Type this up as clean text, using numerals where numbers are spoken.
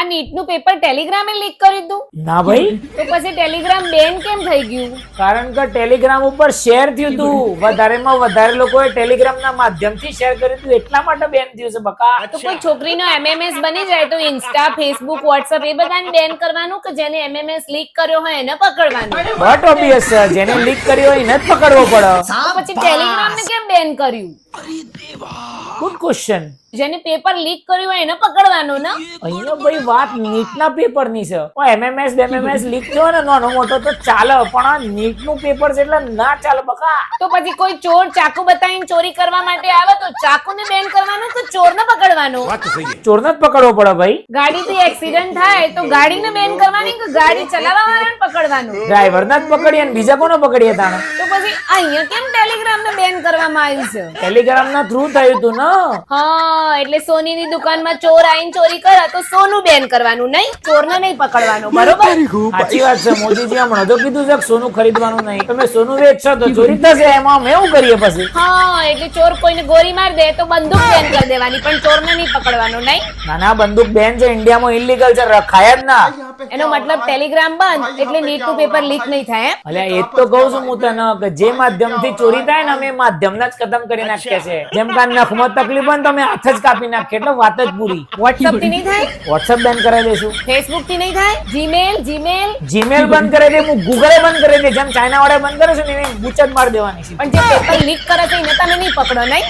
આ નીટ નું paper ટેલિગ્રામે leak કર્યું તું? ના ભાઈ, તો પછી ટેલિગ્રામ બેન કેમ થઈ ગયું? કારણ કે ટેલિગ્રામ ઉપર શેર થયું હતું, વધારેમાં વધારે લોકોએ ટેલિગ્રામ ના માધ્યમથી શેર કર્યું હતું, એટલા માટે બેન થયું છે બકા. તો કોઈ છોકરીનો MMS બની જાય તો ઇન્સ્ટા, ફેસબુક, વોટ્સઅપ એ બધાને બેન કરવાનું કે જેને MMS લીક કર્યો હોય એને પકડવાનું? બટ ઓબ્વિયસ છે, જેને લીક કર્યો હોય એને જ પકડવો પડે. તો પછી ટેલિગ્રામ ને કેમ બેન કર્યું? Good question. જેને પેપર લીક કર્યું હોય એને પકડવાનું ને? અહીંયા ભાઈ વાત નીટના પેપરની છે. MMS લીક થયો ને નાનો મોટો તો ચાલે, પણ આ નીટનું પેપર છે એટલે ના ચાલે બકા. તો પછી કોઈ ચોર ચાકુ બતાવીને ચોરી કરવા માટે આવે તો ચાકુને બેન કરવાનું કે ચોરને પકડવાનું? ચોરને જ પકડવો પડે ભાઈ. ગાડીથી એક્સિડન્ટ થાય તો ગાડીને બેન કરવાની કે ગાડી ચલાવવા વાળાને પકડવાનું? ડ્રાઈવરના જ પકડીએ ને બીજા કોને પકડીએ તાણે? તો પછી અહીંયા કેમ ટેલિગ્રામને બેન કરવામાં આવ્યું છે? ટેલિગ્રામના થ્રુ થયું હતું ને. હા, એટલે સોનીની દુકાનમાં ચોર આઈને ચોરી કરે તો સોનું બેન કરવાનું, નહીં ચોરને નહીં પકડવાનું, બરોબર? સાચી વાત છે. મોદીજી હમણાં તો કીધું છે કે સોનું ખરીદવાનું નહીં. તમે સોનું વેચશો તો ચોરી થશે, એમાં અમે એવું કરીએ પછી? હા, એટલે ચોર કોઈને ગોળી માર દે તો બંદૂક બેન કરી દેવાની, પણ ચોરને નહીં પકડવાનું, નહીં? ના ના, બંદૂક બેન છે, ઇન્ડિયામાં ઇલીગલ છે, રખાય જ ના. એનો મતલબ ટેલિગ્રામ બંધ એટલે નીટનું પેપર લીક નહીં થાય એમ? અલ્યા એ જ તો કહું છું હું તને કે જે માધ્યમથી ચોરી થાય ને અમે માધ્યમના જ ખતમ કરી નાખીએ છે. જેમ કે નખમાં તકલીફ હોય ને તમે હાથ જ કાપી નાખીએ, એટલે વાત જ પૂરી. વોટ્સઅપ થી નહીં થાય? વોટ્સઅપ બેન કરાવી દઈશું. ફેસબુક થી નહીં થાય? જીમેલ બંધ કરી દે, હું ગૂગલે બંધ કરી દે, જેમ ચાઇના વાળા બંધ કરે છે ને એની બૂચ જ મારી દેવાની છે. પણ જે પેપર લીક કરે છે એને તમે નહીં પકડો, નહીં?